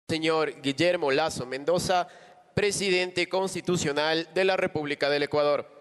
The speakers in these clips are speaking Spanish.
Señor Guillermo Lasso Mendoza, presidente constitucional de la República del Ecuador.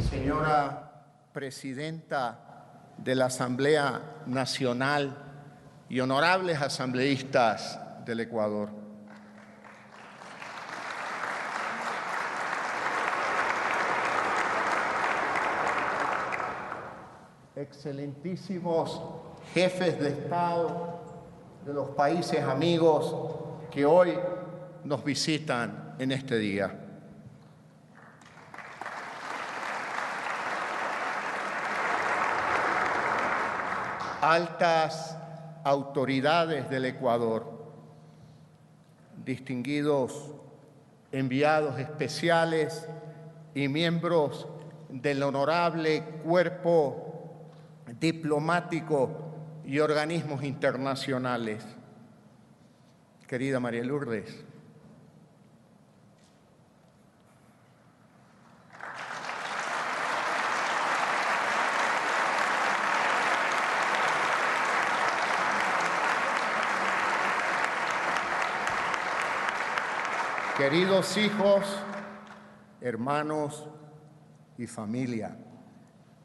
Señora Presidenta de la Asamblea Nacional y honorables asambleístas del Ecuador. Excelentísimos jefes de Estado de los países amigos que hoy nos visitan en este día. Altas autoridades del Ecuador, distinguidos enviados especiales y miembros del honorable cuerpo diplomático y organismos internacionales. Querida María Lourdes, queridos hijos, hermanos y familia,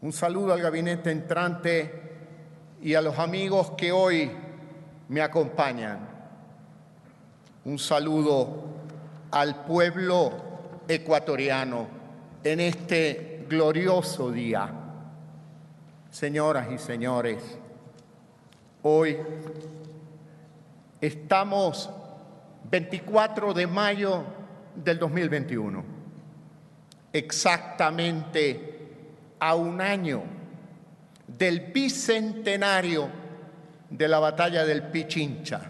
un saludo al gabinete entrante y a los amigos que hoy me acompañan. Un saludo al pueblo ecuatoriano en este glorioso día. Señoras y señores, hoy estamos 24 de mayo del 2021, exactamente a un año del bicentenario de la batalla del Pichincha,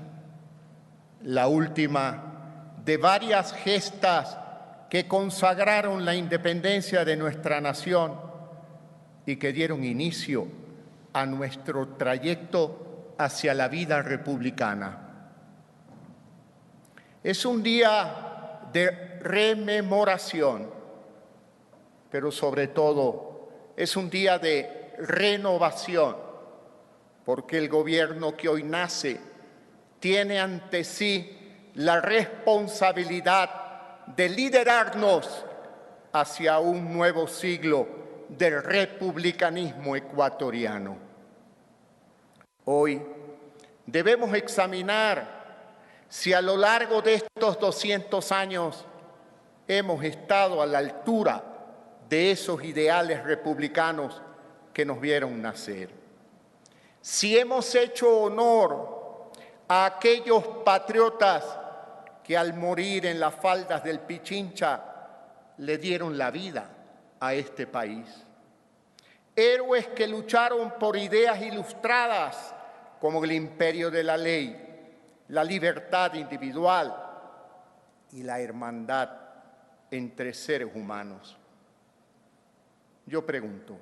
la última de varias gestas que consagraron la independencia de nuestra nación y que dieron inicio a nuestro trayecto hacia la vida republicana. Es un día de rememoración, pero sobre todo es un día de renovación, porque el gobierno que hoy nace tiene ante sí la responsabilidad de liderarnos hacia un nuevo siglo del republicanismo ecuatoriano. Hoy debemos examinar si a lo largo de estos 200 años hemos estado a la altura de esos ideales republicanos que nos vieron nacer. Si hemos hecho honor a aquellos patriotas que al morir en las faldas del Pichincha le dieron la vida a este país. Héroes que lucharon por ideas ilustradas como el imperio de la ley, la libertad individual y la hermandad entre seres humanos. Yo pregunto,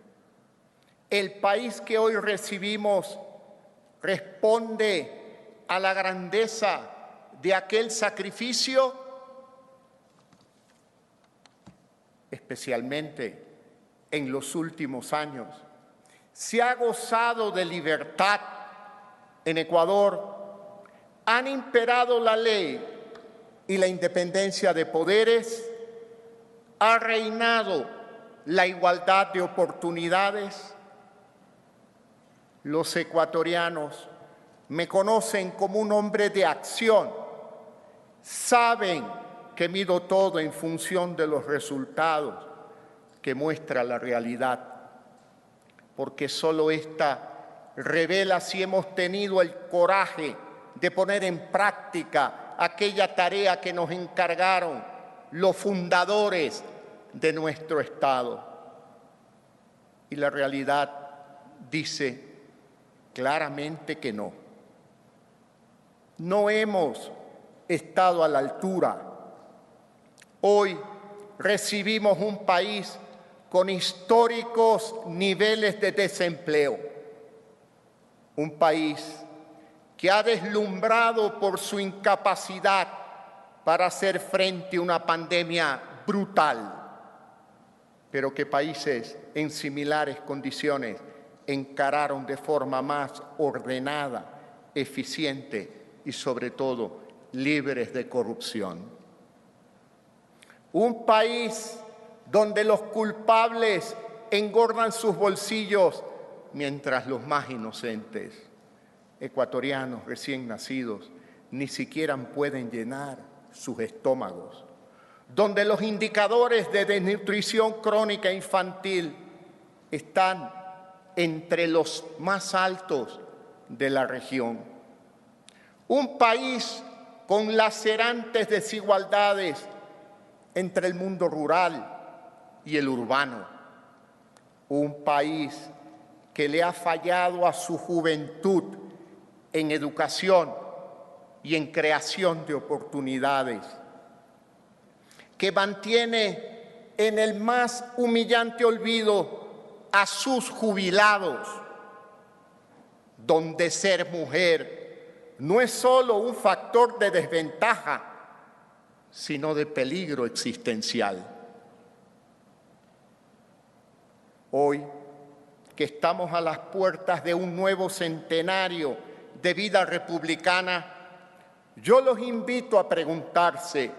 ¿el país que hoy recibimos responde a la grandeza de aquel sacrificio? Especialmente en los últimos años, ¿se ha gozado de libertad en Ecuador? ¿Han imperado la ley y la independencia de poderes? ¿Ha reinado la igualdad de oportunidades? Los ecuatorianos me conocen como un hombre de acción. Saben que mido todo en función de los resultados que muestra la realidad, porque solo esta revela si hemos tenido el coraje de poner en práctica aquella tarea que nos encargaron los fundadores de nuestro Estado. Y la realidad dice claramente que no. No hemos estado a la altura. Hoy recibimos un país con históricos niveles de desempleo. Un país que ha deslumbrado por su incapacidad para hacer frente a una pandemia brutal, pero que países en similares condiciones encararon de forma más ordenada, eficiente y sobre todo libres de corrupción. Un país donde los culpables engordan sus bolsillos mientras los más inocentes, ecuatorianos recién nacidos, ni siquiera pueden llenar sus estómagos, donde los indicadores de desnutrición crónica infantil están entre los más altos de la región. Un país con lacerantes desigualdades entre el mundo rural y el urbano. Un país que le ha fallado a su juventud en educación y en creación de oportunidades, que mantiene en el más humillante olvido a sus jubilados, donde ser mujer no es solo un factor de desventaja, sino de peligro existencial. Hoy, que estamos a las puertas de un nuevo centenario de vida republicana, yo los invito a preguntarse,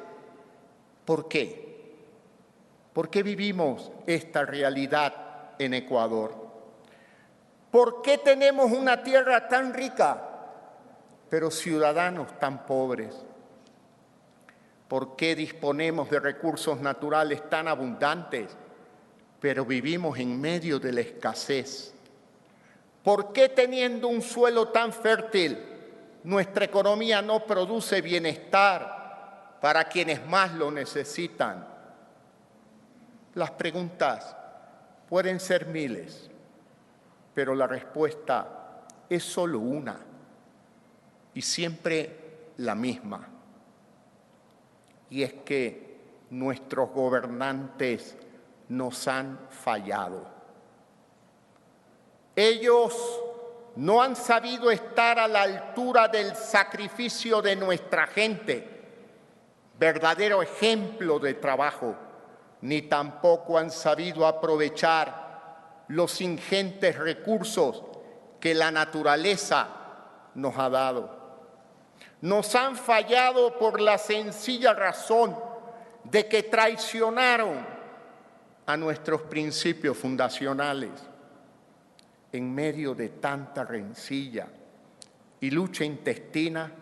¿por qué? ¿Por qué vivimos esta realidad en Ecuador? ¿Por qué tenemos una tierra tan rica, pero ciudadanos tan pobres? ¿Por qué disponemos de recursos naturales tan abundantes, pero vivimos en medio de la escasez? ¿Por qué teniendo un suelo tan fértil, nuestra economía no produce bienestar para quienes más lo necesitan? Las preguntas pueden ser miles, pero la respuesta es solo una y siempre la misma. Y es que nuestros gobernantes nos han fallado. Ellos no han sabido estar a la altura del sacrificio de nuestra gente, verdadero ejemplo de trabajo, ni tampoco han sabido aprovechar los ingentes recursos que la naturaleza nos ha dado. Nos han fallado por la sencilla razón de que traicionaron a nuestros principios fundacionales. En medio de tanta rencilla y lucha intestina,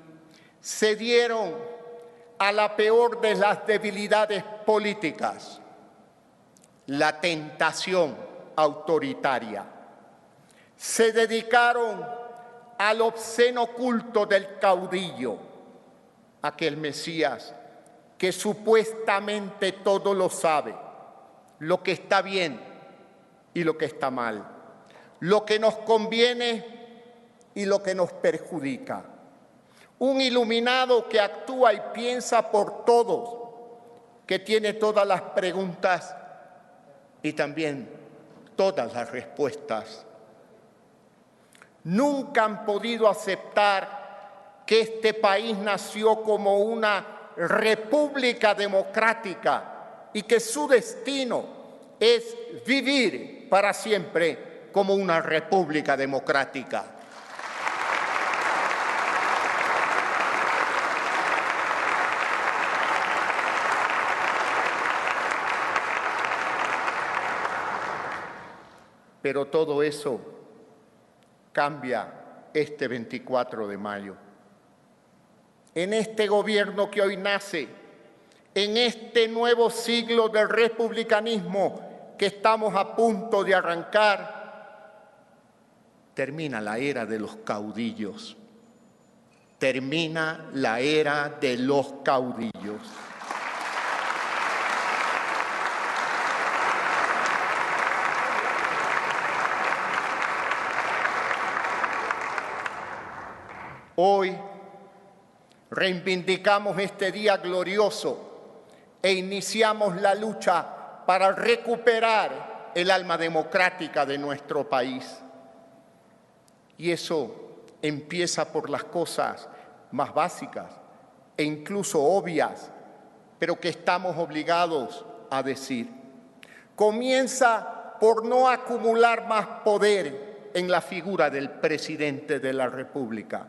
cedieron a la peor de las debilidades políticas, la tentación autoritaria. Se dedicaron al obsceno culto del caudillo, aquel Mesías que supuestamente todo lo sabe, lo que está bien y lo que está mal, lo que nos conviene y lo que nos perjudica. Un iluminado que actúa y piensa por todos, que tiene todas las preguntas y también todas las respuestas. Nunca han podido aceptar que este país nació como una república democrática y que su destino es vivir para siempre como una república democrática. Pero todo eso cambia este 24 de mayo. En este gobierno que hoy nace, en este nuevo siglo del republicanismo que estamos a punto de arrancar, termina la era de los caudillos. termina la era de los caudillos. Hoy reivindicamos este día glorioso e iniciamos la lucha para recuperar el alma democrática de nuestro país. Y eso empieza por las cosas más básicas e incluso obvias, pero que estamos obligados a decir. Comienza por no acumular más poder en la figura del presidente de la República,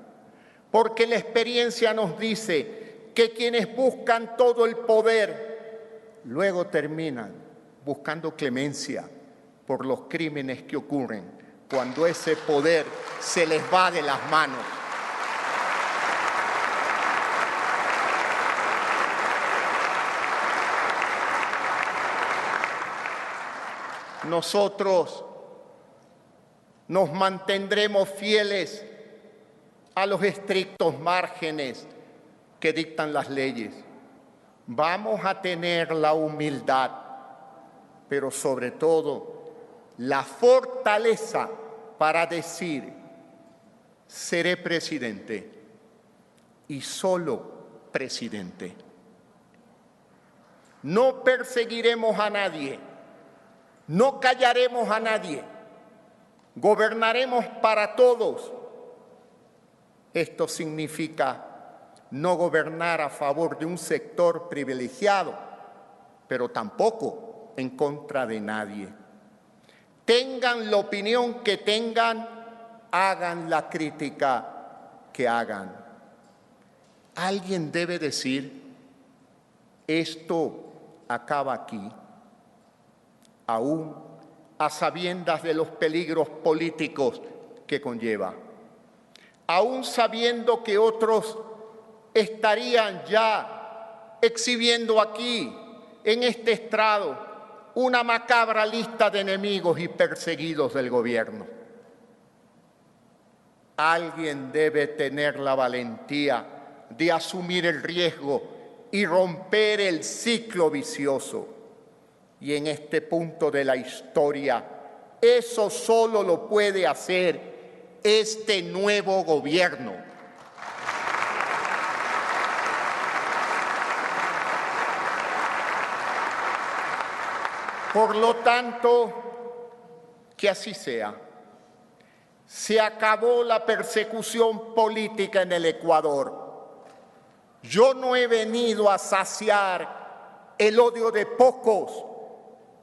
porque la experiencia nos dice que quienes buscan todo el poder luego terminan buscando clemencia por los crímenes que ocurren cuando ese poder se les va de las manos. Nosotros nos mantendremos fieles a los estrictos márgenes que dictan las leyes. Vamos a tener la humildad, pero sobre todo la fortaleza para decir: seré presidente y solo presidente. No perseguiremos a nadie, no callaremos a nadie, gobernaremos para todos. Esto significa no gobernar a favor de un sector privilegiado, pero tampoco en contra de nadie. Tengan la opinión que tengan, hagan la crítica que hagan. Alguien debe decir: esto acaba aquí, aún a sabiendas de los peligros políticos que conlleva, aún sabiendo que otros estarían ya exhibiendo aquí, en este estrado, una macabra lista de enemigos y perseguidos del gobierno. Alguien debe tener la valentía de asumir el riesgo y romper el ciclo vicioso. Y en este punto de la historia, eso solo lo puede hacer este nuevo gobierno. Por lo tanto, que así sea. Se acabó la persecución política en el Ecuador. Yo no he venido a saciar el odio de pocos,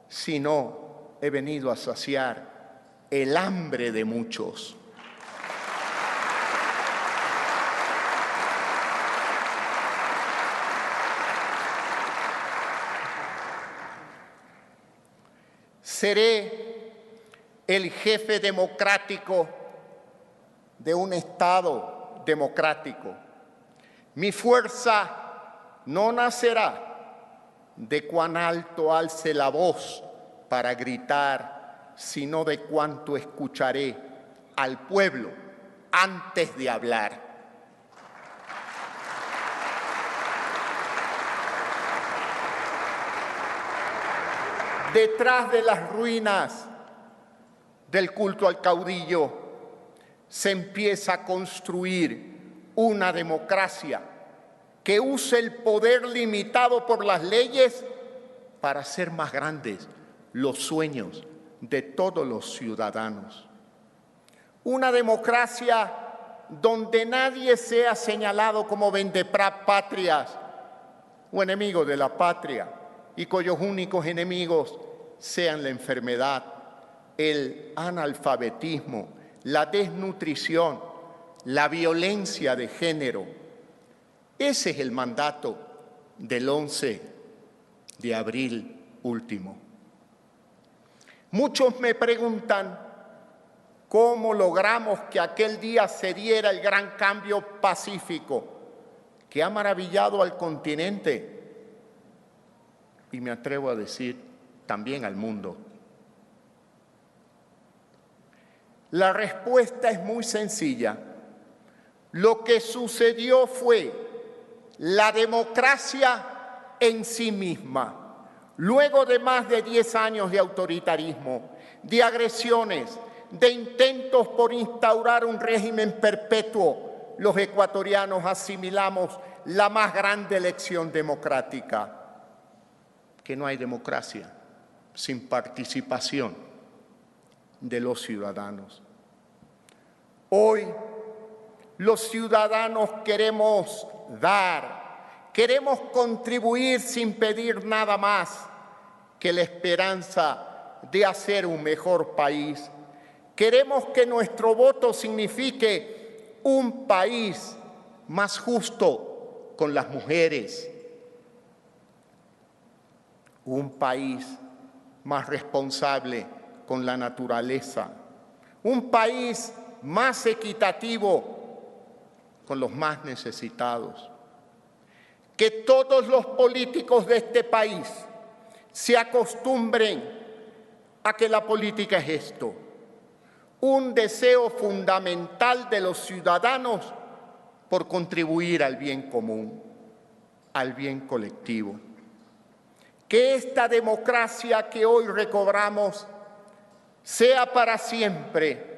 sino he venido a saciar el hambre de muchos. Seré el jefe democrático de un Estado democrático. Mi fuerza no nacerá de cuán alto alce la voz para gritar, sino de cuánto escucharé al pueblo antes de hablar. Detrás de las ruinas del culto al caudillo se empieza a construir una democracia que use el poder limitado por las leyes para hacer más grandes los sueños de todos los ciudadanos. Una democracia donde nadie sea señalado como vendepatrias o enemigo de la patria, y cuyos únicos enemigos sean la enfermedad, el analfabetismo, la desnutrición, la violencia de género. Ese es el mandato del 11 de abril último. Muchos me preguntan cómo logramos que aquel día se diera el gran cambio pacífico que ha maravillado al continente y me atrevo a decir también al mundo. La respuesta es muy sencilla. Lo que sucedió fue la democracia en sí misma. Luego de más de 10 años de autoritarismo, de agresiones, de intentos por instaurar un régimen perpetuo, los ecuatorianos asimilamos la más grande elección democrática, que no hay democracia sin participación de los ciudadanos. Hoy, los ciudadanos queremos dar, queremos contribuir sin pedir nada más que la esperanza de hacer un mejor país. Queremos que nuestro voto signifique un país más justo con las mujeres, un país más responsable con la naturaleza, un país más equitativo con los más necesitados. Que todos los políticos de este país se acostumbren a que la política es esto, un deseo fundamental de los ciudadanos por contribuir al bien común, al bien colectivo. Que esta democracia que hoy recobramos sea para siempre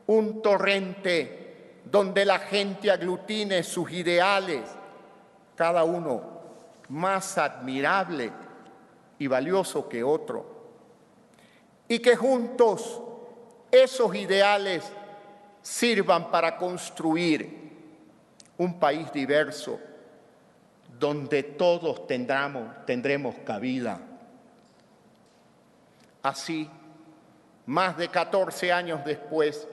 un torrente donde la gente aglutine sus ideales, cada uno más admirable y valioso que otro, y que juntos esos ideales sirvan para construir un país diverso, donde todos tendremos cabida. Así, más de 14 años después,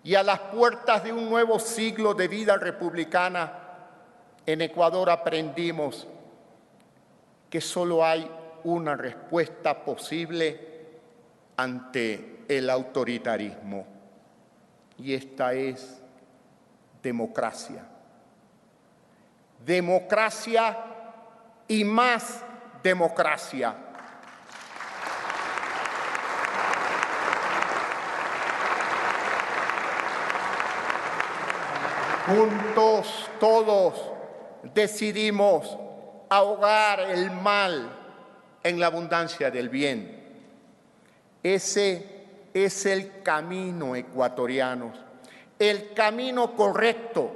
y a las puertas de un nuevo siglo de vida republicana, en Ecuador aprendimos que solo hay una respuesta posible ante el autoritarismo, y esta es democracia. Democracia y más democracia. Juntos todos decidimos ahogar el mal en la abundancia del bien. Ese es el camino ecuatoriano, el camino correcto.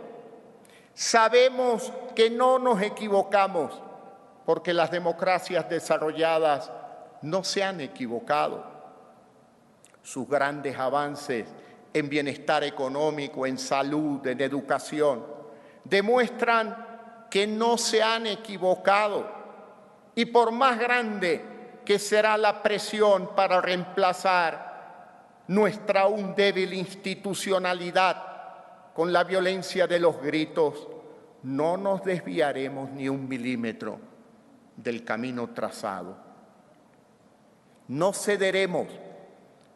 Sabemos que no nos equivocamos, porque las democracias desarrolladas no se han equivocado. Sus grandes avances en bienestar económico, en salud, en educación, demuestran que no se han equivocado. Y por más grande que será la presión para reemplazar nuestra aún débil institucionalidad con la violencia de los gritos, no nos desviaremos ni un milímetro del camino trazado. No cederemos,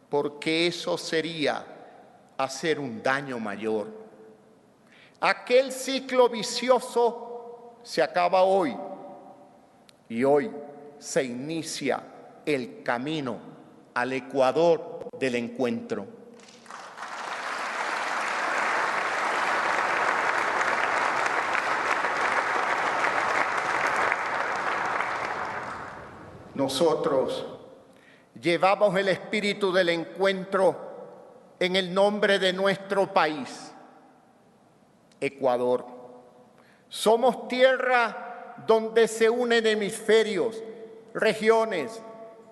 porque eso sería hacer un daño mayor. Aquel ciclo vicioso se acaba hoy, y hoy se inicia el camino al Ecuador del encuentro. Nosotros llevamos el espíritu del encuentro en el nombre de nuestro país, Ecuador. Somos tierra donde se unen hemisferios, regiones,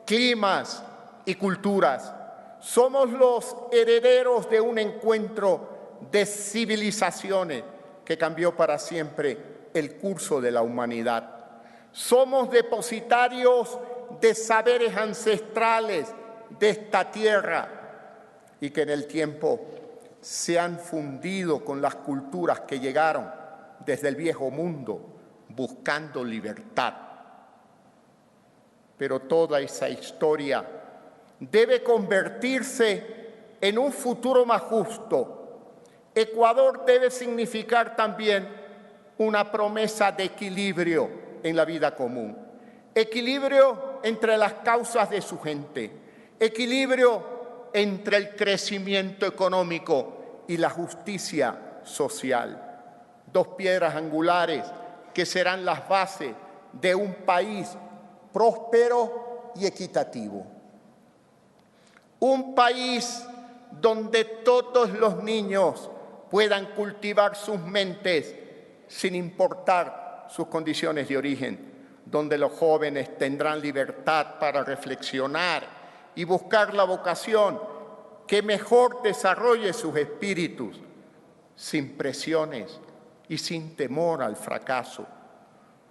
climas y culturas. Somos los herederos de un encuentro de civilizaciones que cambió para siempre el curso de la humanidad. Somos depositarios de saberes ancestrales de esta tierra y que en el tiempo se han fundido con las culturas que llegaron desde el viejo mundo buscando libertad. Pero toda esa historia debe convertirse en un futuro más justo. Ecuador debe significar también una promesa de equilibrio en la vida común. Equilibrio entre las causas de su gente, equilibrio entre el crecimiento económico y la justicia social. Dos piedras angulares que serán las bases de un país próspero y equitativo. Un país donde todos los niños puedan cultivar sus mentes sin importar sus condiciones de origen, donde los jóvenes tendrán libertad para reflexionar y buscar la vocación que mejor desarrolle sus espíritus, sin presiones y sin temor al fracaso,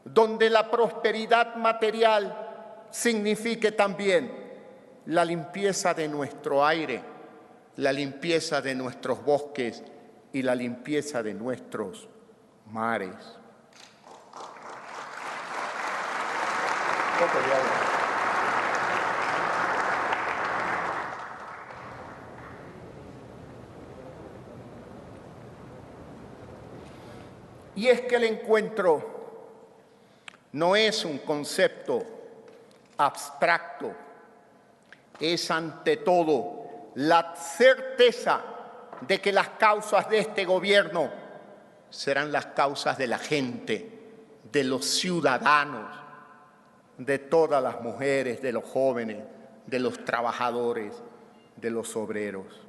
donde la prosperidad material signifique también la limpieza de nuestro aire, la limpieza de nuestros bosques y la limpieza de nuestros mares. Y es que el encuentro no es un concepto abstracto, es ante todo la certeza de que las causas de este gobierno serán las causas de la gente, de los ciudadanos, de todas las mujeres, de los jóvenes, de los trabajadores, de los obreros.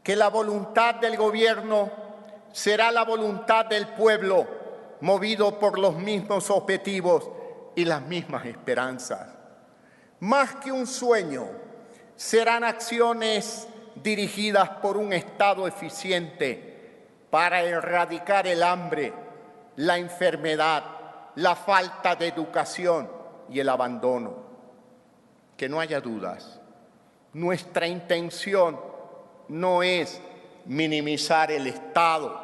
Que la voluntad del gobierno será la voluntad del pueblo, movido por los mismos objetivos y las mismas esperanzas. Más que un sueño, serán acciones dirigidas por un Estado eficiente para erradicar el hambre, la enfermedad, la falta de educación y el abandono. Que no haya dudas, nuestra intención no es minimizar el Estado,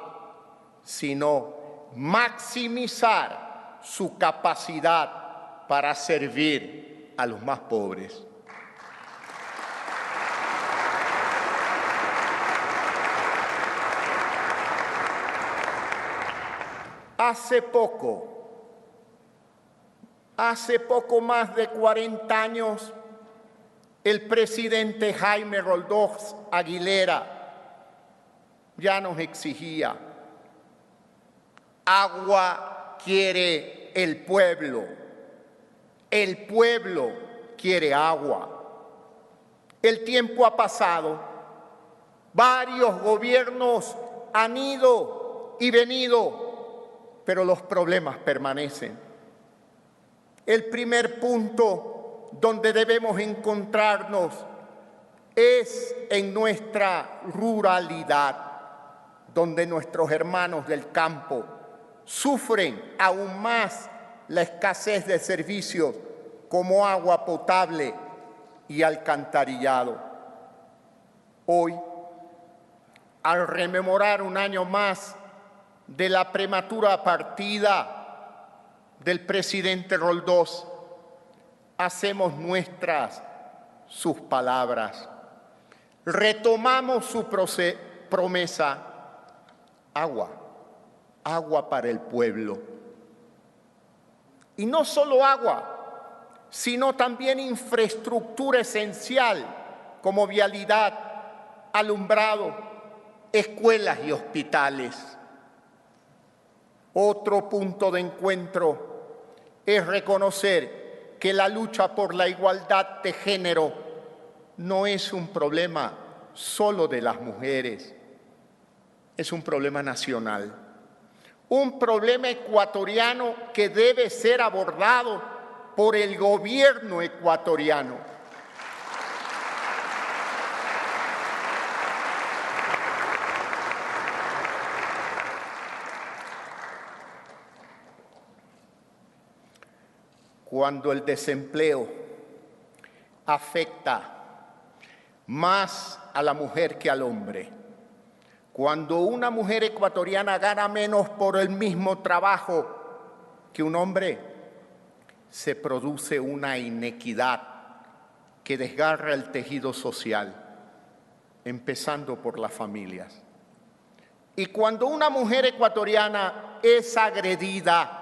sino maximizar su capacidad para servir a los más pobres. Hace poco más de 40 años, el presidente Jaime Roldós Aguilera ya nos exigía: agua quiere el pueblo quiere agua. El tiempo ha pasado, varios gobiernos han ido y venido, pero los problemas permanecen. El primer punto donde debemos encontrarnos es en nuestra ruralidad, donde nuestros hermanos del campo sufren aún más la escasez de servicios como agua potable y alcantarillado. Hoy, al rememorar un año más de la prematura partida del presidente Roldós, hacemos nuestras sus palabras. Retomamos su promesa: agua para el pueblo. Y no solo agua, sino también infraestructura esencial como vialidad, alumbrado, escuelas y hospitales. Otro punto de encuentro es reconocer que la lucha por la igualdad de género no es un problema solo de las mujeres, es un problema nacional, un problema ecuatoriano que debe ser abordado por el gobierno ecuatoriano. Cuando el desempleo afecta más a la mujer que al hombre, cuando una mujer ecuatoriana gana menos por el mismo trabajo que un hombre, se produce una inequidad que desgarra el tejido social, empezando por las familias. Y cuando una mujer ecuatoriana es agredida,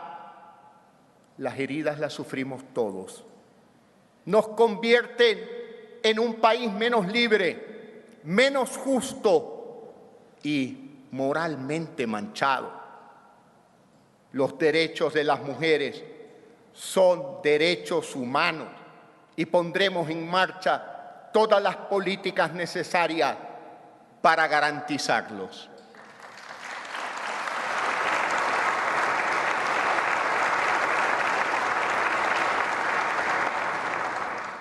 las heridas las sufrimos todos. Nos convierten en un país menos libre, menos justo y moralmente manchado. Los derechos de las mujeres son derechos humanos y pondremos en marcha todas las políticas necesarias para garantizarlos.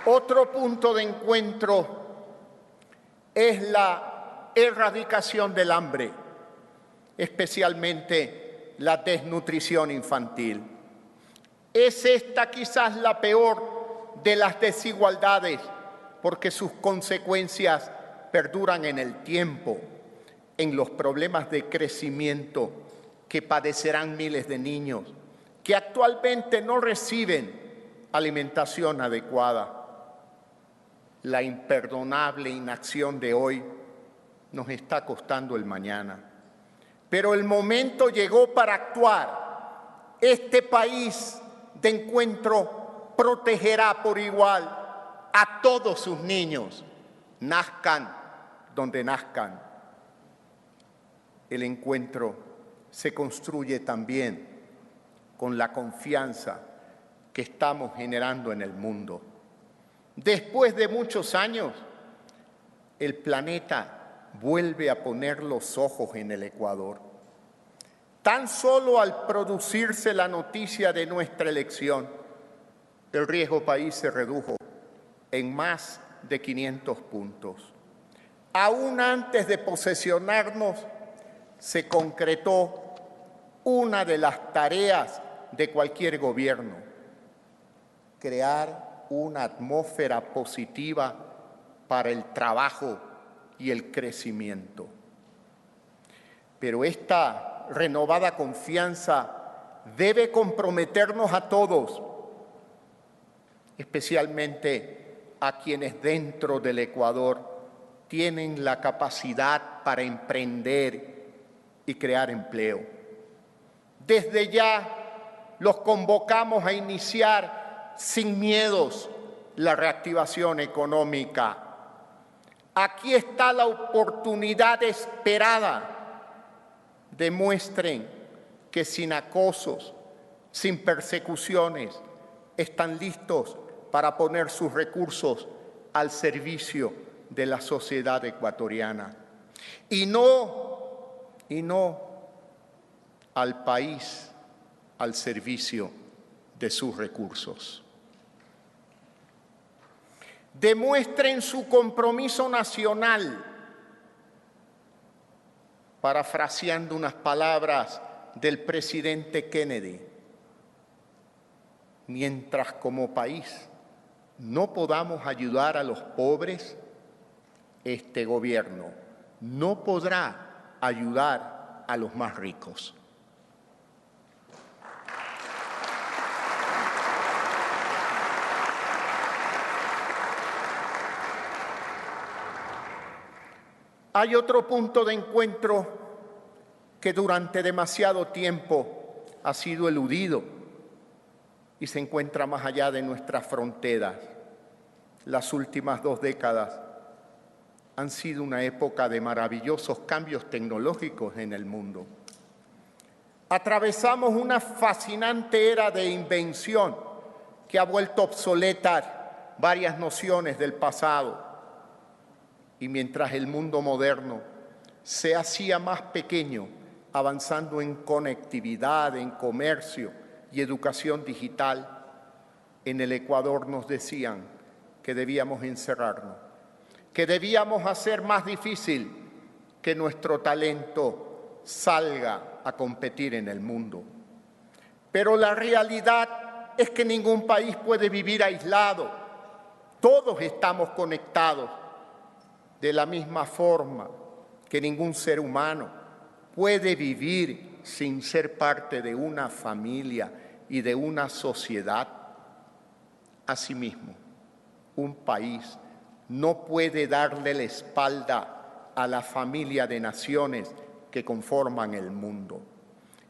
Otro punto de encuentro es la erradicación del hambre, especialmente la desnutrición infantil. Es esta quizás la peor de las desigualdades, porque sus consecuencias perduran en el tiempo, en los problemas de crecimiento que padecerán miles de niños que actualmente no reciben alimentación adecuada. La imperdonable inacción de hoy nos está costando el mañana. Pero el momento llegó para actuar. Este país de encuentro protegerá por igual a todos sus niños, nazcan donde nazcan. El encuentro se construye también con la confianza que estamos generando en el mundo. Después de muchos años, el planeta vuelve a poner los ojos en el Ecuador. Tan solo al producirse la noticia de nuestra elección, el riesgo país se redujo en más de 500 puntos. Aún antes de posesionarnos, se concretó una de las tareas de cualquier gobierno: crear una atmósfera positiva para el trabajo y el crecimiento. Pero esta renovada confianza debe comprometernos a todos, especialmente a quienes dentro del Ecuador tienen la capacidad para emprender y crear empleo. Desde ya los convocamos a iniciar sin miedos la reactivación económica. Aquí está la oportunidad esperada. Demuestren que sin acosos, sin persecuciones, están listos para poner sus recursos al servicio de la sociedad ecuatoriana. Y no al país al servicio de sus recursos. Demuestren su compromiso nacional, parafraseando unas palabras del presidente Kennedy. Mientras como país no podamos ayudar a los pobres, este gobierno no podrá ayudar a los más ricos. Hay otro punto de encuentro que durante demasiado tiempo ha sido eludido y se encuentra más allá de nuestras fronteras. Las últimas 2 décadas han sido una época de maravillosos cambios tecnológicos en el mundo. Atravesamos una fascinante era de invención que ha vuelto obsoletas varias nociones del pasado. Y mientras el mundo moderno se hacía más pequeño, avanzando en conectividad, en comercio y educación digital, en el Ecuador nos decían que debíamos encerrarnos, que debíamos hacer más difícil que nuestro talento salga a competir en el mundo. Pero la realidad es que ningún país puede vivir aislado. Todos estamos conectados. De la misma forma que ningún ser humano puede vivir sin ser parte de una familia y de una sociedad. Asimismo, un país no puede darle la espalda a la familia de naciones que conforman el mundo.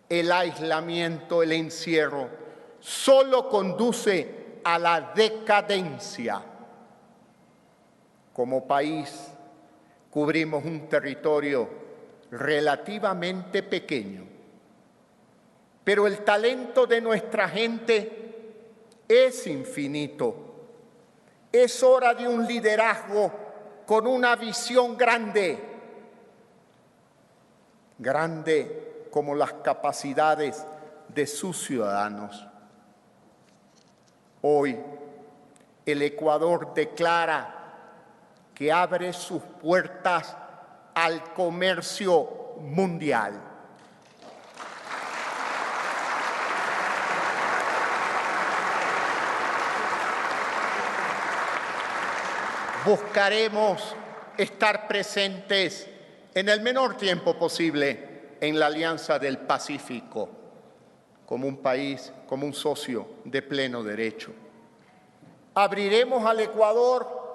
El aislamiento, el encierro, solo conduce a la decadencia. Como país, cubrimos un territorio relativamente pequeño, pero el talento de nuestra gente es infinito. Es hora de un liderazgo con una visión grande, grande como las capacidades de sus ciudadanos. Hoy, el Ecuador declara que abre sus puertas al comercio mundial. Buscaremos estar presentes en el menor tiempo posible en la Alianza del Pacífico, como un país, como un socio de pleno derecho. Abriremos al Ecuador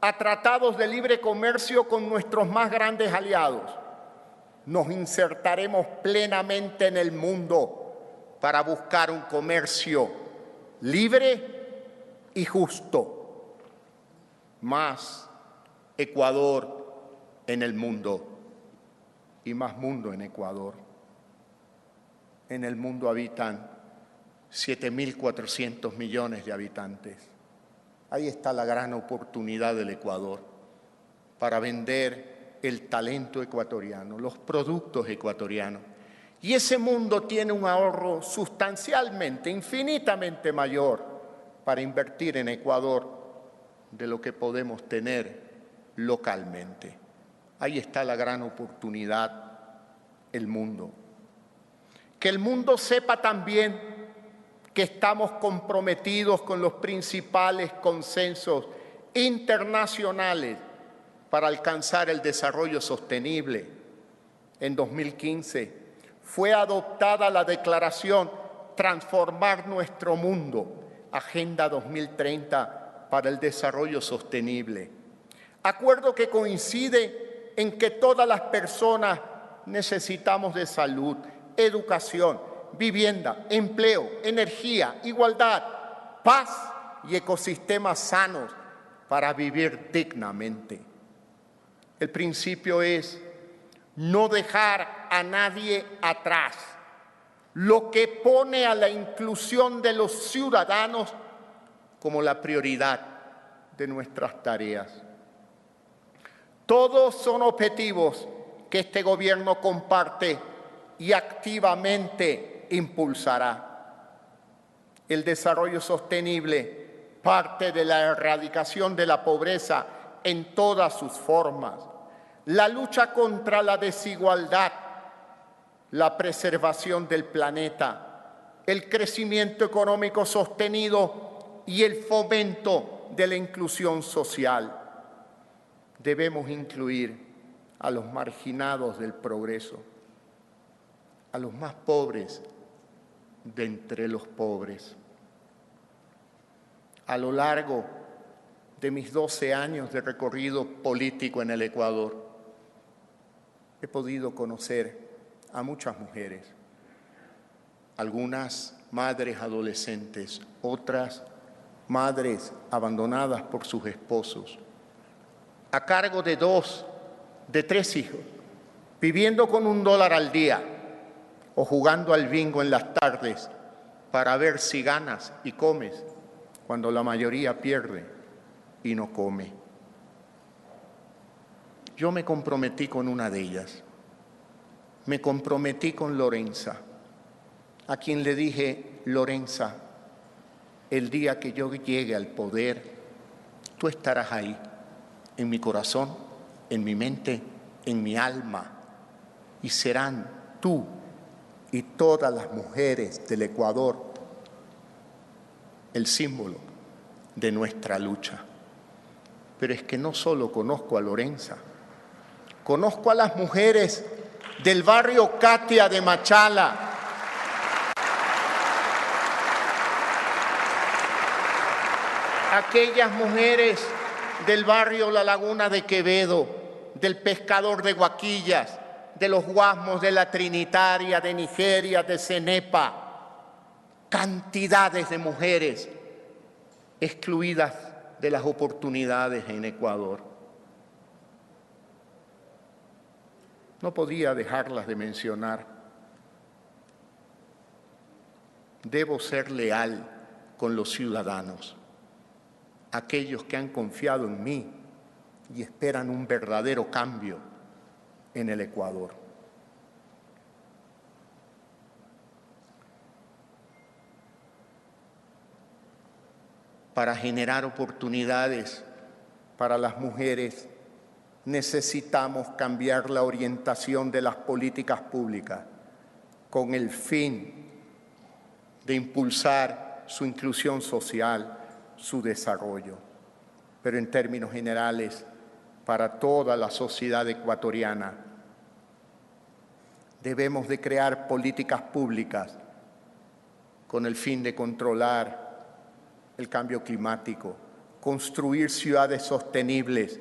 a tratados de libre comercio con nuestros más grandes aliados. Nos insertaremos plenamente en el mundo para buscar un comercio libre y justo. Más Ecuador en el mundo y más mundo en Ecuador. En el mundo habitan 7.400 millones de habitantes. Ahí está la gran oportunidad del Ecuador para vender el talento ecuatoriano, los productos ecuatorianos. Y ese mundo tiene un ahorro sustancialmente, infinitamente mayor para invertir en Ecuador de lo que podemos tener localmente. Ahí está la gran oportunidad, el mundo. Que el mundo sepa también que estamos comprometidos con los principales consensos internacionales para alcanzar el desarrollo sostenible. En 2015 fue adoptada la declaración Transformar nuestro mundo, Agenda 2030 para el Desarrollo Sostenible. Acuerdo que coincide en que todas las personas necesitamos de salud, educación, vivienda, empleo, energía, igualdad, paz y ecosistemas sanos para vivir dignamente. El principio es no dejar a nadie atrás, lo que pone a la inclusión de los ciudadanos como la prioridad de nuestras tareas. Todos son objetivos que este gobierno comparte y activamente impulsará. El desarrollo sostenible parte de la erradicación de la pobreza en todas sus formas, la lucha contra la desigualdad, la preservación del planeta, el crecimiento económico sostenido y el fomento de la inclusión social. Debemos incluir a los marginados del progreso, a los más pobres de entre los pobres. A lo largo de mis 12 años de recorrido político en el Ecuador, he podido conocer a muchas mujeres, algunas madres adolescentes, otras madres abandonadas por sus esposos, a cargo de 2, de 3 hijos, viviendo con $1 al día, o jugando al bingo en las tardes para ver si ganas y comes, cuando la mayoría pierde y no come. Yo me comprometí con una de ellas. Me comprometí con Lorenza, a quien le dije: Lorenza, el día que yo llegue al poder, tú estarás ahí, en mi corazón, en mi mente, en mi alma, y serán tú y todas las mujeres del Ecuador el símbolo de nuestra lucha. Pero es que no solo conozco a Lorenza, conozco a las mujeres del barrio Katia de Machala, aquellas mujeres del barrio La Laguna de Quevedo, del Pescador de Guaquillas, de los Guasmos de la Trinitaria, de Nigeria, de Cenepa, cantidades de mujeres excluidas de las oportunidades en Ecuador. No podía dejarlas de mencionar. Debo ser leal con los ciudadanos, aquellos que han confiado en mí y esperan un verdadero cambio en el Ecuador. Para generar oportunidades para las mujeres, necesitamos cambiar la orientación de las políticas públicas con el fin de impulsar su inclusión social, su desarrollo. Pero en términos generales, para toda la sociedad ecuatoriana, debemos de crear políticas públicas con el fin de controlar el cambio climático, construir ciudades sostenibles,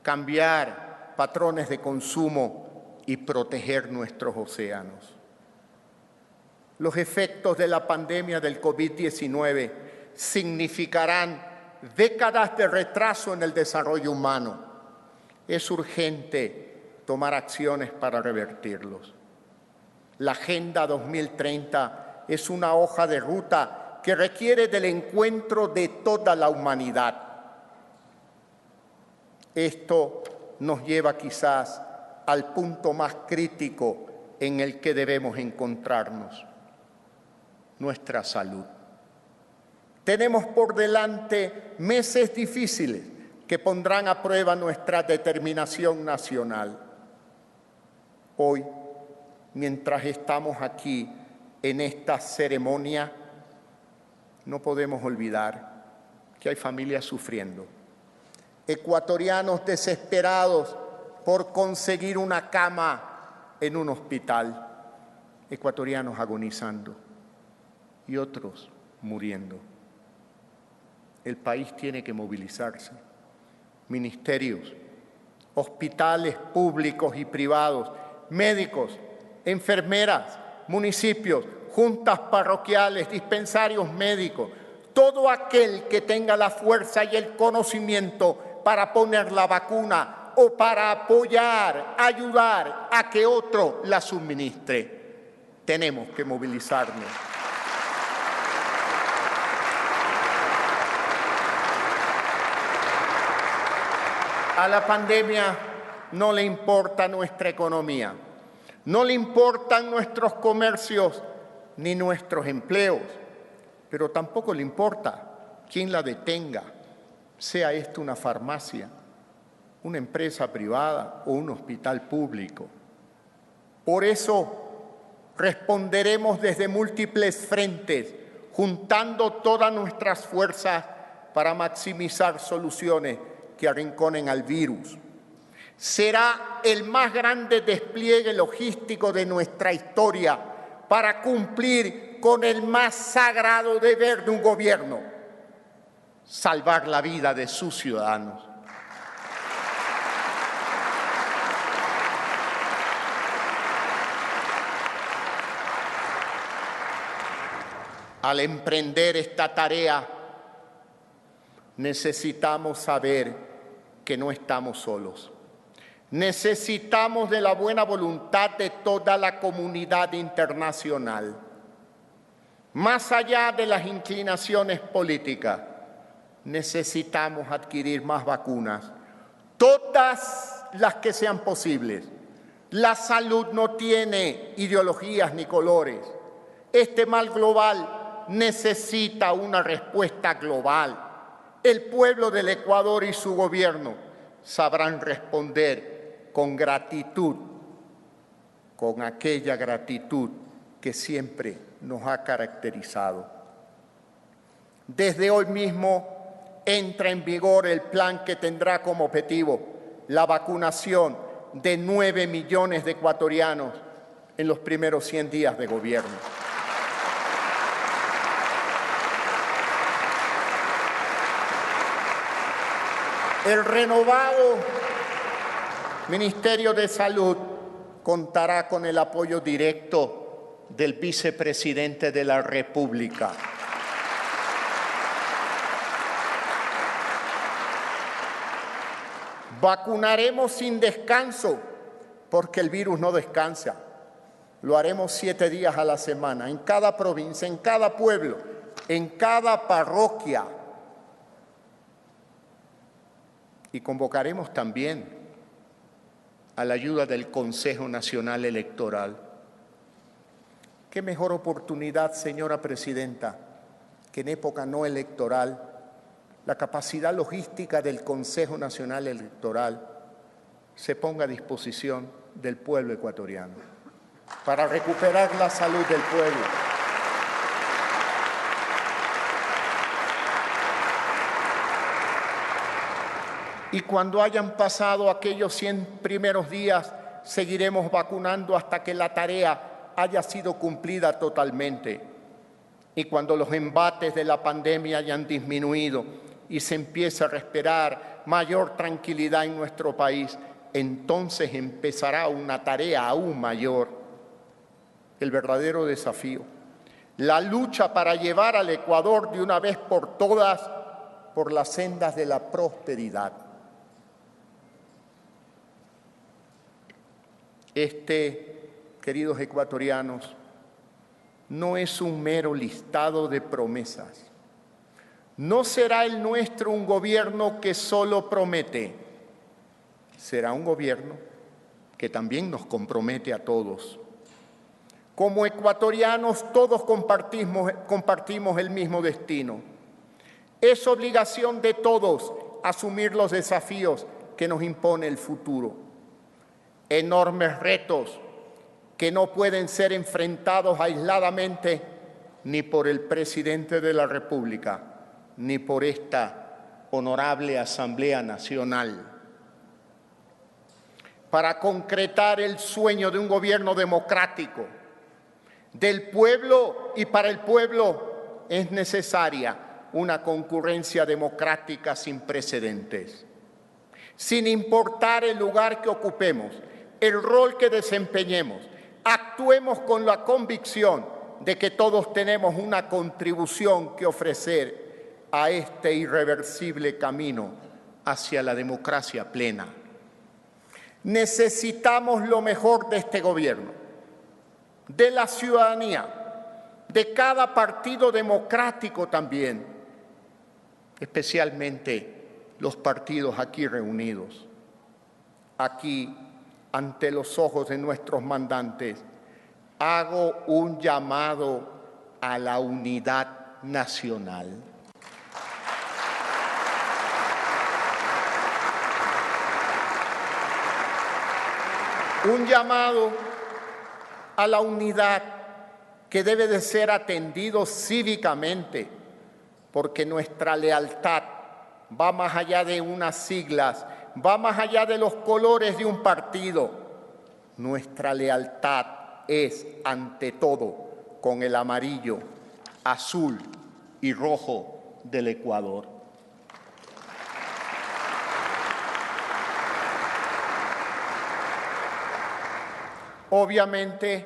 cambiar patrones de consumo y proteger nuestros océanos. Los efectos de la pandemia del COVID-19 significarán décadas de retraso en el desarrollo humano. Es urgente tomar acciones para revertirlos. La Agenda 2030 es una hoja de ruta que requiere del encuentro de toda la humanidad. Esto nos lleva quizás al punto más crítico en el que debemos encontrarnos: nuestra salud. Tenemos por delante meses difíciles que pondrán a prueba nuestra determinación nacional. Hoy, mientras estamos aquí en esta ceremonia, no podemos olvidar que hay familias sufriendo, ecuatorianos desesperados por conseguir una cama en un hospital, ecuatorianos agonizando y otros muriendo. El país tiene que movilizarse. Ministerios, hospitales públicos y privados, médicos, enfermeras, municipios, juntas parroquiales, dispensarios médicos, todo aquel que tenga la fuerza y el conocimiento para poner la vacuna o para apoyar, ayudar a que otro la suministre. Tenemos que movilizarnos. A la pandemia no le importa nuestra economía, no le importan nuestros comercios ni nuestros empleos, pero tampoco le importa quién la detenga, sea esto una farmacia, una empresa privada o un hospital público. Por eso responderemos desde múltiples frentes, juntando todas nuestras fuerzas para maximizar soluciones que arrinconen al virus. Será el más grande despliegue logístico de nuestra historia para cumplir con el más sagrado deber de un gobierno: salvar la vida de sus ciudadanos. Al emprender esta tarea, necesitamos saber que no estamos solos. Necesitamos de la buena voluntad de toda la comunidad internacional. Más allá de las inclinaciones políticas, necesitamos adquirir más vacunas, todas las que sean posibles. La salud no tiene ideologías ni colores. Este mal global necesita una respuesta global. El pueblo del Ecuador y su gobierno sabrán responder con gratitud, con aquella gratitud que siempre nos ha caracterizado. Desde hoy mismo entra en vigor el plan que tendrá como objetivo la vacunación de 9 millones de ecuatorianos en los primeros 100 días de gobierno. El renovado Ministerio de Salud contará con el apoyo directo del vicepresidente de la República. Vacunaremos sin descanso, porque el virus no descansa. Lo haremos 7 días a la semana, en cada provincia, en cada pueblo, en cada parroquia. Y convocaremos también a la ayuda del Consejo Nacional Electoral. ¿Qué mejor oportunidad, señora presidenta, que en época no electoral la capacidad logística del Consejo Nacional Electoral se ponga a disposición del pueblo ecuatoriano para recuperar la salud del pueblo? Y cuando hayan pasado aquellos 100 primeros días, seguiremos vacunando hasta que la tarea haya sido cumplida totalmente. Y cuando los embates de la pandemia hayan disminuido y se empiece a respirar mayor tranquilidad en nuestro país, entonces empezará una tarea aún mayor, el verdadero desafío, la lucha para llevar al Ecuador de una vez por todas por las sendas de la prosperidad. Queridos ecuatorianos, no es un mero listado de promesas. No será el nuestro un gobierno que solo promete. Será un gobierno que también nos compromete a todos. Como ecuatorianos todos compartimos el mismo destino. Es obligación de todos asumir los desafíos que nos impone el futuro. Enormes retos que no pueden ser enfrentados aisladamente ni por el presidente de la República, ni por esta honorable Asamblea Nacional. Para concretar el sueño de un gobierno democrático, del pueblo y para el pueblo, es necesaria una concurrencia democrática sin precedentes. Sin importar el lugar que ocupemos, el rol que desempeñemos, actuemos con la convicción de que todos tenemos una contribución que ofrecer a este irreversible camino hacia la democracia plena. Necesitamos lo mejor de este gobierno, de la ciudadanía, de cada partido democrático también, especialmente los partidos aquí reunidos. Aquí, ante los ojos de nuestros mandantes, hago un llamado a la unidad nacional. Un llamado a la unidad que debe de ser atendido cívicamente, porque nuestra lealtad va más allá de unas siglas, va más allá de los colores de un partido. Nuestra lealtad es, ante todo, con el amarillo, azul y rojo del Ecuador. Obviamente,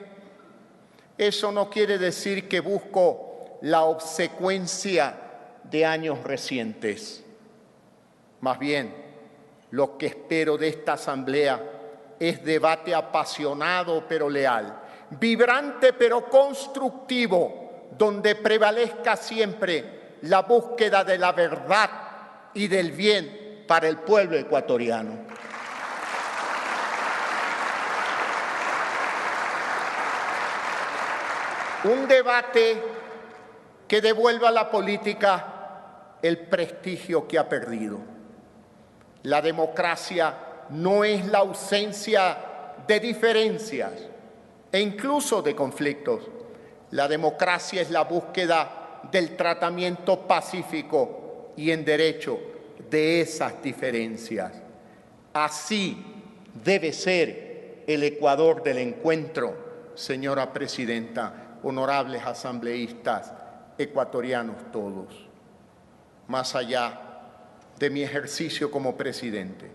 eso no quiere decir que busco la obsecuencia de años recientes. Más bien, lo que espero de esta asamblea es debate apasionado pero leal, vibrante pero constructivo, donde prevalezca siempre la búsqueda de la verdad y del bien para el pueblo ecuatoriano. Un debate que devuelva a la política el prestigio que ha perdido. La democracia no es la ausencia de diferencias e incluso de conflictos. La democracia es la búsqueda del tratamiento pacífico y en derecho de esas diferencias. Así debe ser el Ecuador del encuentro, señora presidenta, honorables asambleístas, ecuatorianos todos. Más allá de mi ejercicio como presidente,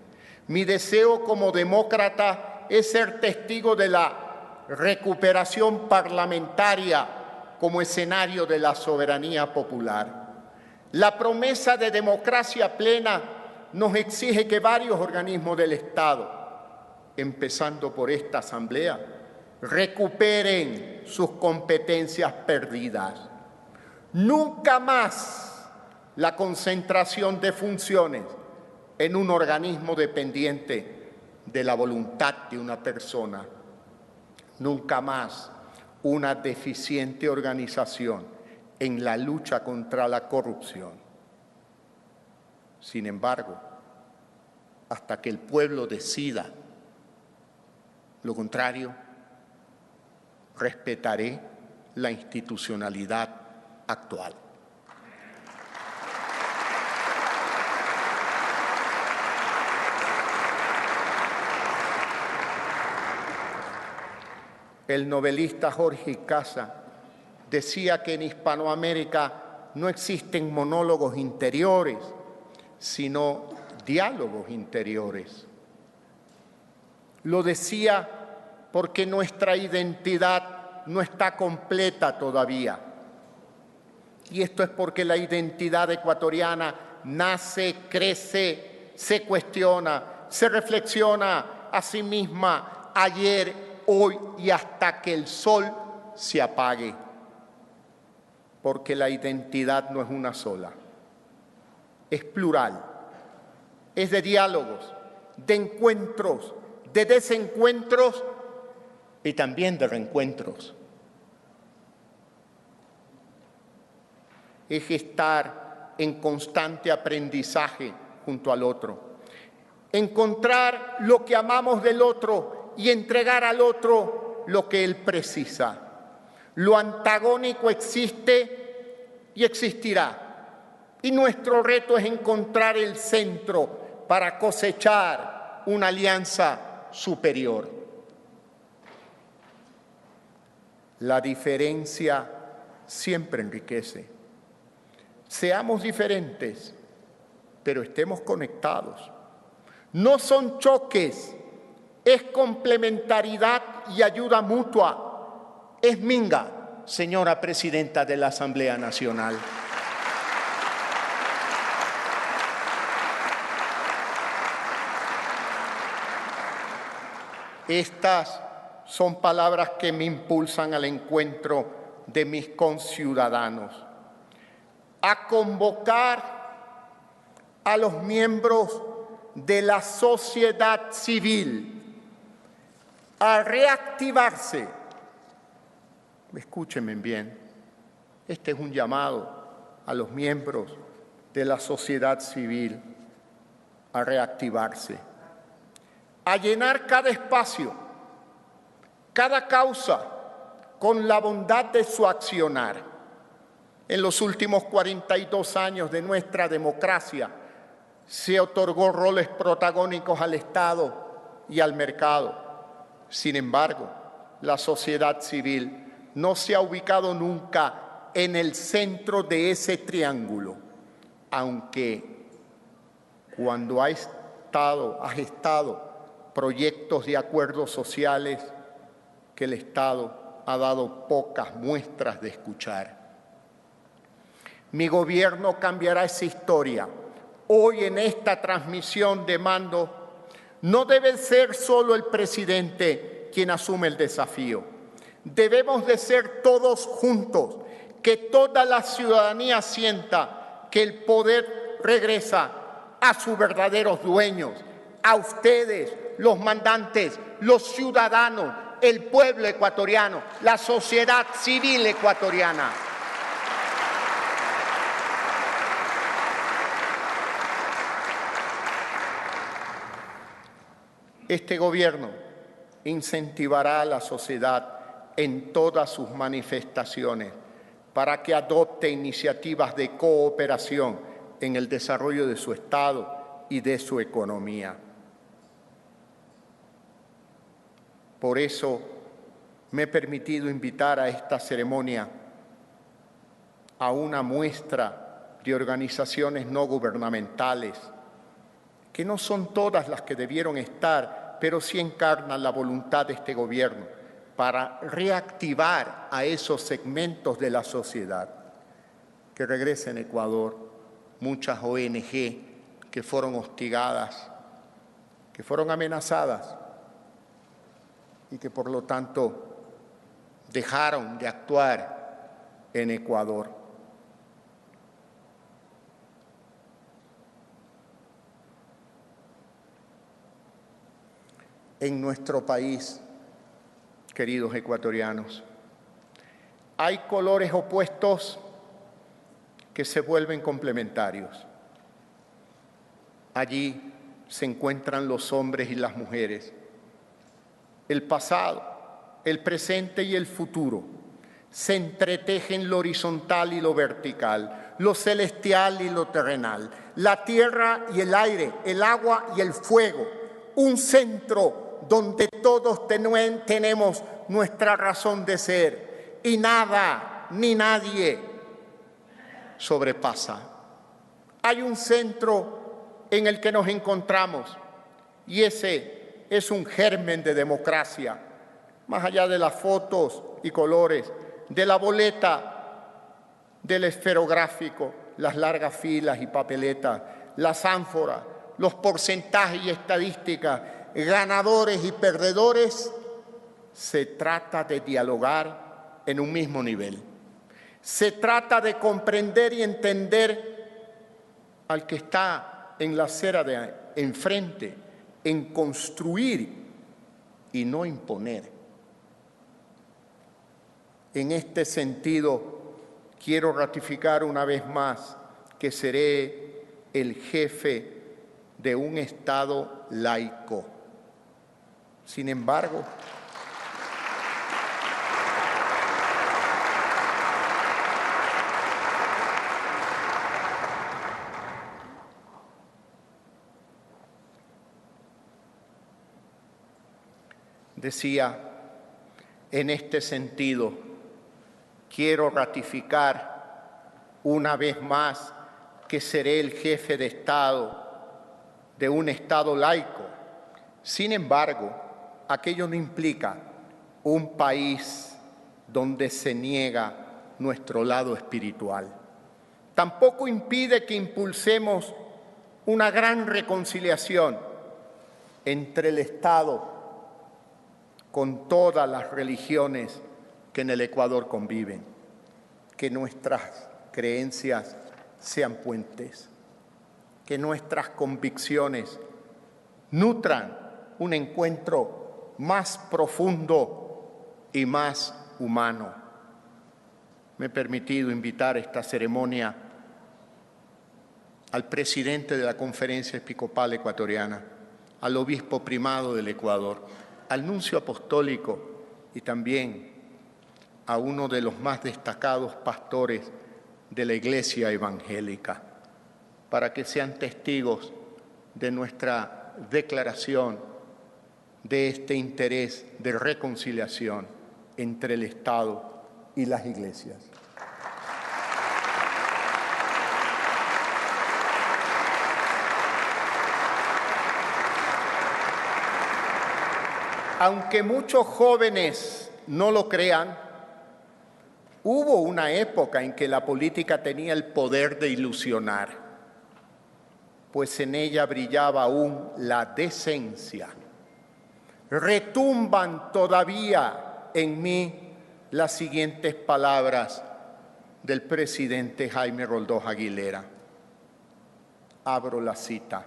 mi deseo como demócrata es ser testigo de la recuperación parlamentaria como escenario de la soberanía popular. La promesa de democracia plena nos exige que varios organismos del Estado, empezando por esta Asamblea, recuperen sus competencias perdidas. Nunca más la concentración de funciones en un organismo dependiente de la voluntad de una persona. Nunca más una deficiente organización en la lucha contra la corrupción. Sin embargo, hasta que el pueblo decida lo contrario, respetaré la institucionalidad actual. El novelista Jorge Icaza decía que en Hispanoamérica no existen monólogos interiores, sino diálogos interiores. Lo decía porque nuestra identidad no está completa todavía. Y esto es porque la identidad ecuatoriana nace, crece, se cuestiona, se reflexiona a sí misma ayer, hoy y hasta que el sol se apague. Porque la identidad no es una sola, es plural, es de diálogos, de encuentros, de desencuentros y también de reencuentros. Es estar en constante aprendizaje junto al otro, encontrar lo que amamos del otro y entregar al otro lo que él precisa. Lo antagónico existe y existirá, y nuestro reto es encontrar el centro para cosechar una alianza superior. La diferencia siempre enriquece. Seamos diferentes, pero estemos conectados. No son choques, es complementariedad y ayuda mutua. Es minga, señora Presidenta de la Asamblea Nacional. Estas son palabras que me impulsan al encuentro de mis conciudadanos, a convocar a los miembros de la sociedad civil a reactivarse. Escúchenme bien, este es un llamado a los miembros de la sociedad civil a reactivarse, a llenar cada espacio, cada causa con la bondad de su accionar. En los últimos 42 años de nuestra democracia se otorgó roles protagónicos al Estado y al mercado. Sin embargo, la sociedad civil no se ha ubicado nunca en el centro de ese triángulo, aunque cuando ha gestado proyectos de acuerdos sociales que el Estado ha dado pocas muestras de escuchar. Mi gobierno cambiará esa historia. Hoy en esta transmisión de mando no debe ser solo el presidente quien asume el desafío. Debemos de ser todos juntos, que toda la ciudadanía sienta que el poder regresa a sus verdaderos dueños, a ustedes, los mandantes, los ciudadanos, el pueblo ecuatoriano, la sociedad civil ecuatoriana. Este gobierno incentivará a la sociedad en todas sus manifestaciones para que adopte iniciativas de cooperación en el desarrollo de su Estado y de su economía. Por eso me he permitido invitar a esta ceremonia a una muestra de organizaciones no gubernamentales, que no son todas las que debieron estar, pero sí encarnan la voluntad de este gobierno para reactivar a esos segmentos de la sociedad. Que regresen a Ecuador muchas ONG que fueron hostigadas, que fueron amenazadas y que por lo tanto dejaron de actuar en Ecuador. En nuestro país, queridos ecuatorianos, hay colores opuestos que se vuelven complementarios. Allí se encuentran los hombres y las mujeres, el pasado, el presente y el futuro. Se entretejen lo horizontal y lo vertical, lo celestial y lo terrenal, la tierra y el aire, el agua y el fuego, un centro donde todos tenemos nuestra razón de ser y nada ni nadie sobrepasa. Hay un centro en el que nos encontramos y ese es un germen de democracia, más allá de las fotos y colores, de la boleta, del esferográfico, las largas filas y papeletas, las ánforas, los porcentajes y estadísticas, ganadores y perdedores. Se trata de dialogar en un mismo nivel. Se trata de comprender y entender al que está en la acera de enfrente, en construir y no imponer. En este sentido, quiero ratificar una vez más que seré el jefe de un Estado laico. Sin embargo, decía, en este sentido, quiero ratificar una vez más que seré el jefe de Estado de un Estado laico. Sin embargo, aquello no implica un país donde se niega nuestro lado espiritual. Tampoco impide que impulsemos una gran reconciliación entre el Estado con todas las religiones que en el Ecuador conviven, que nuestras creencias sean puentes, que nuestras convicciones nutran un encuentro más profundo y más humano. Me he permitido invitar a esta ceremonia al presidente de la Conferencia Episcopal Ecuatoriana, al obispo primado del Ecuador, al nuncio apostólico y también a uno de los más destacados pastores de la Iglesia evangélica, para que sean testigos de nuestra declaración de este interés de reconciliación entre el Estado y las iglesias. Aunque muchos jóvenes no lo crean, hubo una época en que la política tenía el poder de ilusionar, pues en ella brillaba aún la decencia. Retumban todavía en mí las siguientes palabras del presidente Jaime Roldós Aguilera. Abro la cita.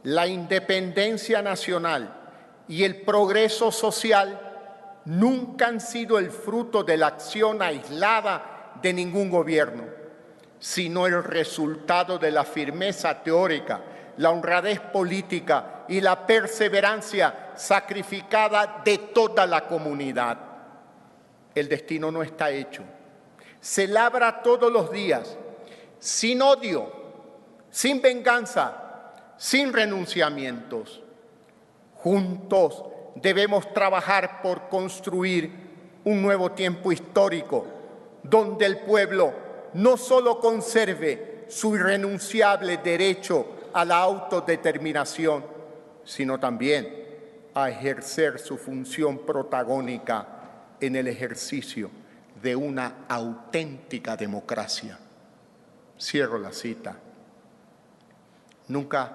La independencia nacional y el progreso social nunca han sido el fruto de la acción aislada de ningún gobierno, sino el resultado de la firmeza teórica, la honradez política y la perseverancia sacrificada de toda la comunidad. El destino no está hecho. Se labra todos los días, sin odio, sin venganza, sin renunciamientos. Juntos debemos trabajar por construir un nuevo tiempo histórico, donde el pueblo no solo conserve su irrenunciable derecho a la autodeterminación, sino también a ejercer su función protagónica en el ejercicio de una auténtica democracia. Cierro la cita. Nunca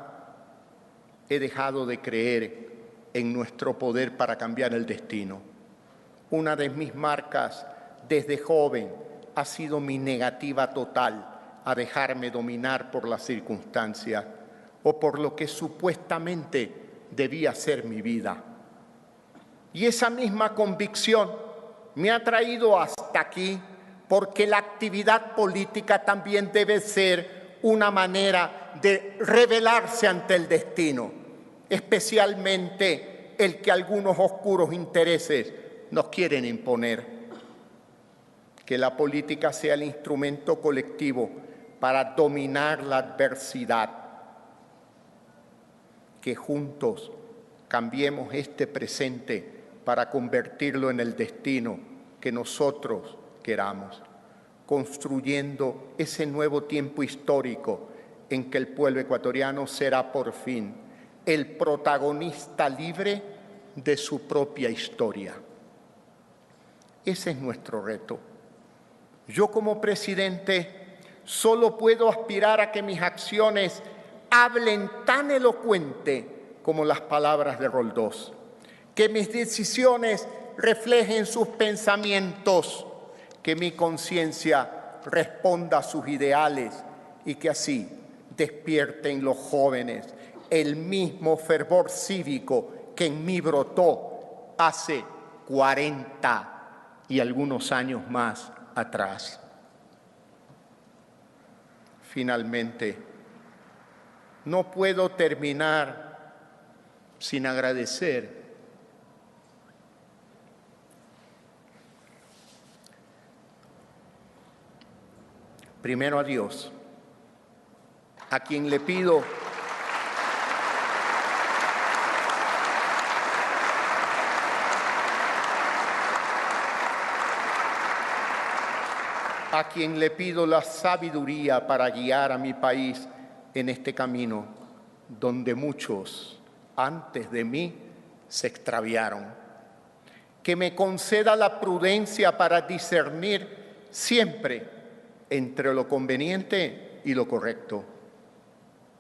he dejado de creer en nuestro poder para cambiar el destino. Una de mis marcas desde joven ha sido mi negativa total a dejarme dominar por las circunstancias o por lo que supuestamente debía ser mi vida. Y esa misma convicción me ha traído hasta aquí, porque la actividad política también debe ser una manera de rebelarse ante el destino, especialmente el que algunos oscuros intereses nos quieren imponer. Que la política sea el instrumento colectivo para dominar la adversidad. Que juntos cambiemos este presente para convertirlo en el destino que nosotros queramos, construyendo ese nuevo tiempo histórico en que el pueblo ecuatoriano será por fin el protagonista libre de su propia historia. Ese es nuestro reto. Yo como presidente solo puedo aspirar a que mis acciones hablen tan elocuente como las palabras de Roldós, que mis decisiones reflejen sus pensamientos, que mi conciencia responda a sus ideales y que así despierten los jóvenes el mismo fervor cívico que en mí brotó hace 40 y algunos años más atrás. Finalmente, no puedo terminar sin agradecer primero a Dios, a quien le pido la sabiduría para guiar a mi país en este camino donde muchos antes de mí se extraviaron. Que me conceda la prudencia para discernir siempre entre lo conveniente y lo correcto,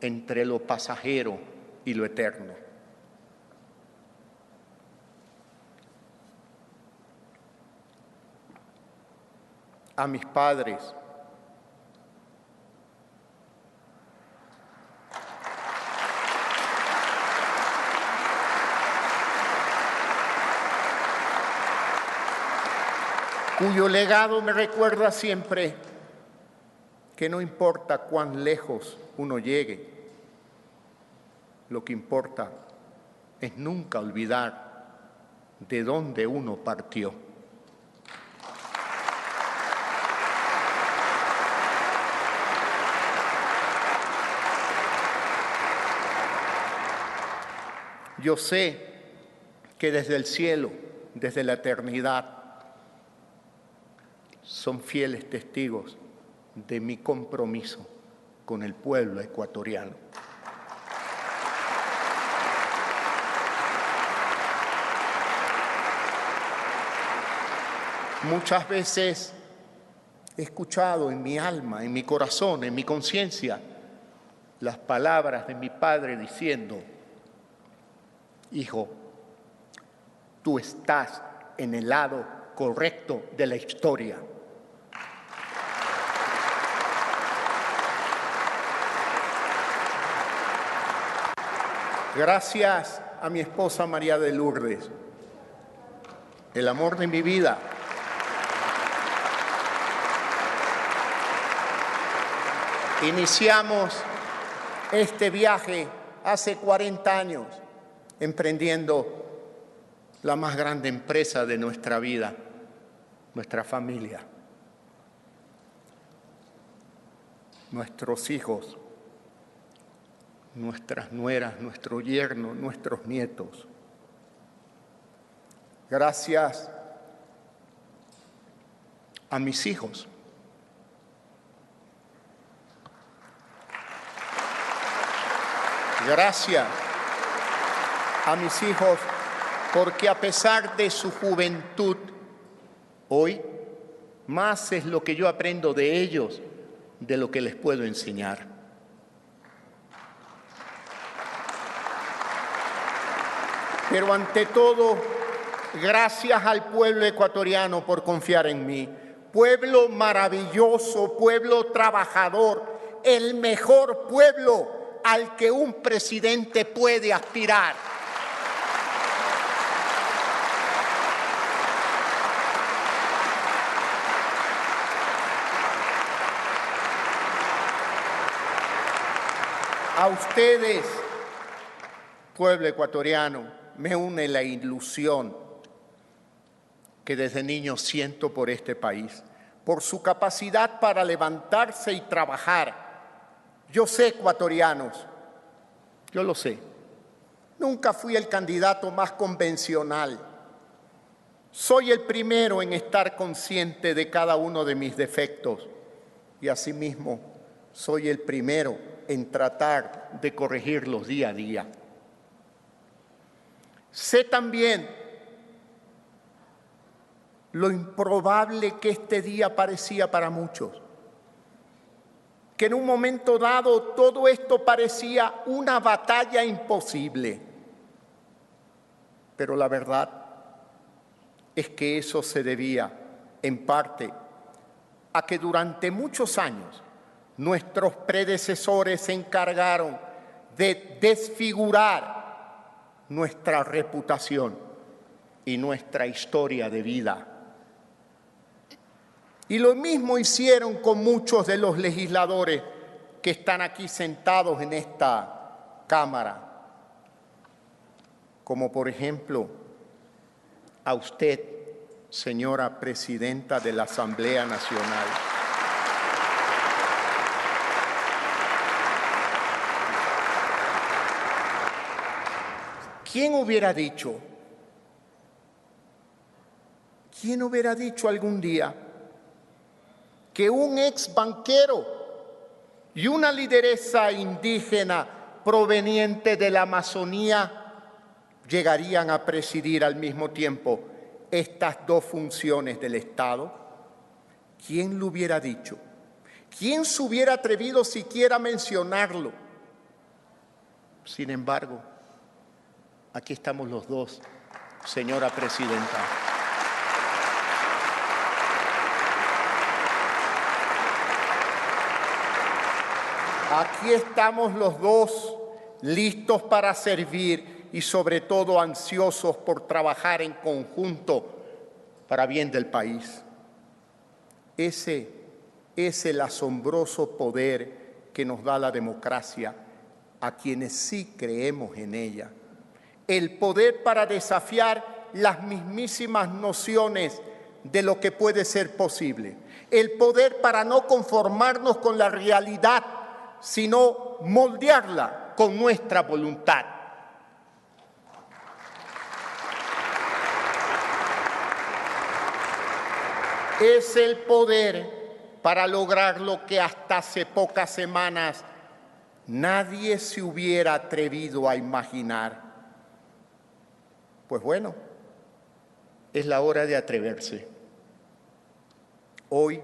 entre lo pasajero y lo eterno. A mis padres, cuyo legado me recuerda siempre que no importa cuán lejos uno llegue, lo que importa es nunca olvidar de dónde uno partió. Yo sé que desde el cielo, desde la eternidad, son fieles testigos de mi compromiso con el pueblo ecuatoriano. Muchas veces he escuchado en mi alma, en mi corazón, en mi conciencia, las palabras de mi padre diciendo: hijo, tú estás en el lado correcto de la historia. Gracias a mi esposa María de Lourdes, el amor de mi vida, iniciamos este viaje hace 40 años, emprendiendo la más grande empresa de nuestra vida, nuestra familia, nuestros hijos, nuestras nueras, nuestro yerno, nuestros nietos. Gracias a mis hijos. Gracias a mis hijos, porque a pesar de su juventud, hoy más es lo que yo aprendo de ellos de lo que les puedo enseñar. Pero ante todo, gracias al pueblo ecuatoriano por confiar en mí. Pueblo maravilloso, pueblo trabajador, el mejor pueblo al que un presidente puede aspirar. A ustedes, pueblo ecuatoriano, me une la ilusión que desde niño siento por este país, por su capacidad para levantarse y trabajar. Yo sé, ecuatorianos, yo lo sé, nunca fui el candidato más convencional. Soy el primero en estar consciente de cada uno de mis defectos y asimismo soy el primero en tratar de corregirlos día a día. Sé también lo improbable que este día parecía para muchos, que en un momento dado todo esto parecía una batalla imposible. Pero la verdad es que eso se debía, en parte, a que durante muchos años nuestros predecesores se encargaron de desfigurar nuestra reputación y nuestra historia de vida. Y lo mismo hicieron con muchos de los legisladores que están aquí sentados en esta Cámara, como por ejemplo a usted, señora Presidenta de la Asamblea Nacional. ¿Quién hubiera dicho algún día que un ex banquero y una lideresa indígena proveniente de la Amazonía llegarían a presidir al mismo tiempo estas dos funciones del Estado? ¿Quién lo hubiera dicho? ¿Quién se hubiera atrevido siquiera a mencionarlo? Sin embargo, aquí estamos los dos, señora Presidenta. Aquí estamos los dos, listos para servir y sobre todo ansiosos por trabajar en conjunto para bien del país. Ese es el asombroso poder que nos da la democracia a quienes sí creemos en ella. El poder para desafiar las mismísimas nociones de lo que puede ser posible. El poder para no conformarnos con la realidad, sino moldearla con nuestra voluntad. Es el poder para lograr lo que hasta hace pocas semanas nadie se hubiera atrevido a imaginar. Pues bueno, es la hora de atreverse. Hoy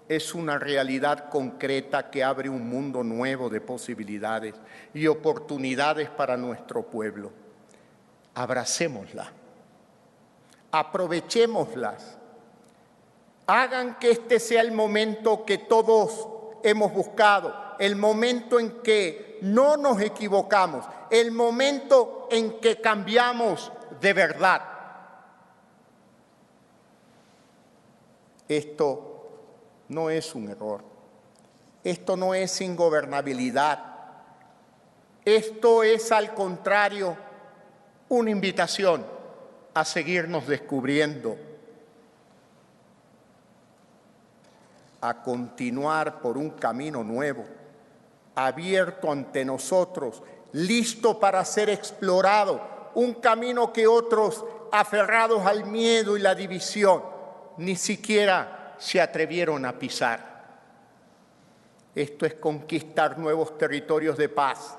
es una realidad concreta que abre un mundo nuevo de posibilidades y oportunidades para nuestro pueblo. Abracémosla, aprovechémoslas. Hagan que este sea el momento que todos hemos buscado, el momento en que no nos equivocamos, el momento en que cambiamos de verdad. Esto no es un error, esto no es ingobernabilidad, esto es al contrario una invitación a seguirnos descubriendo, a continuar por un camino nuevo, abierto ante nosotros, listo para ser explorado, un camino que otros, aferrados al miedo y la división, ni siquiera se atrevieron a pisar. Esto es conquistar nuevos territorios de paz,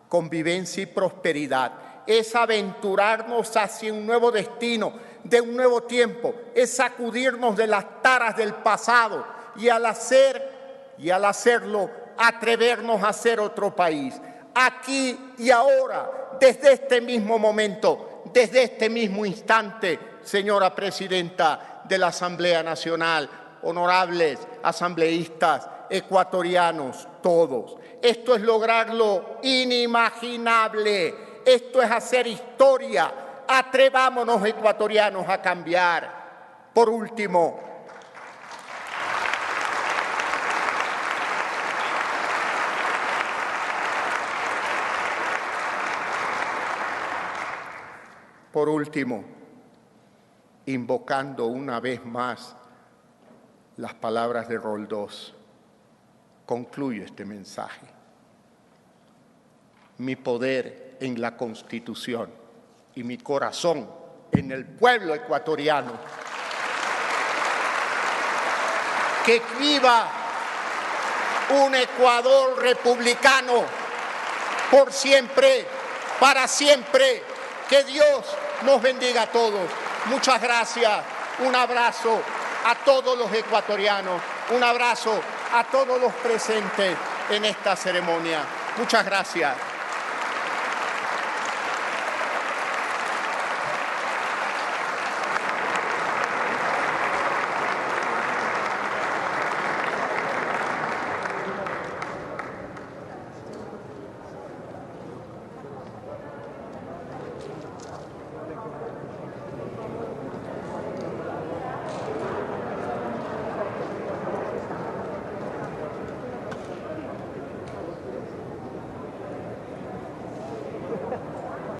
convivencia y prosperidad. Es aventurarnos hacia un nuevo destino, de un nuevo tiempo. Es sacudirnos de las taras del pasado y al hacerlo, atrevernos a ser otro país. Aquí y ahora, desde este mismo momento, desde este mismo instante, señora Presidenta de la Asamblea Nacional, honorables asambleístas, ecuatorianos, todos. Esto es lograr lo inimaginable. Esto es hacer historia. Atrevámonos, ecuatorianos, a cambiar. Por último, invocando una vez más las palabras de Roldós, concluyo este mensaje. Mi poder en la Constitución y mi corazón en el pueblo ecuatoriano. Que viva un Ecuador republicano por siempre, para siempre. Que Dios nos bendiga a todos. Muchas gracias. Un abrazo a todos los ecuatorianos. Un abrazo a todos los presentes en esta ceremonia. Muchas gracias.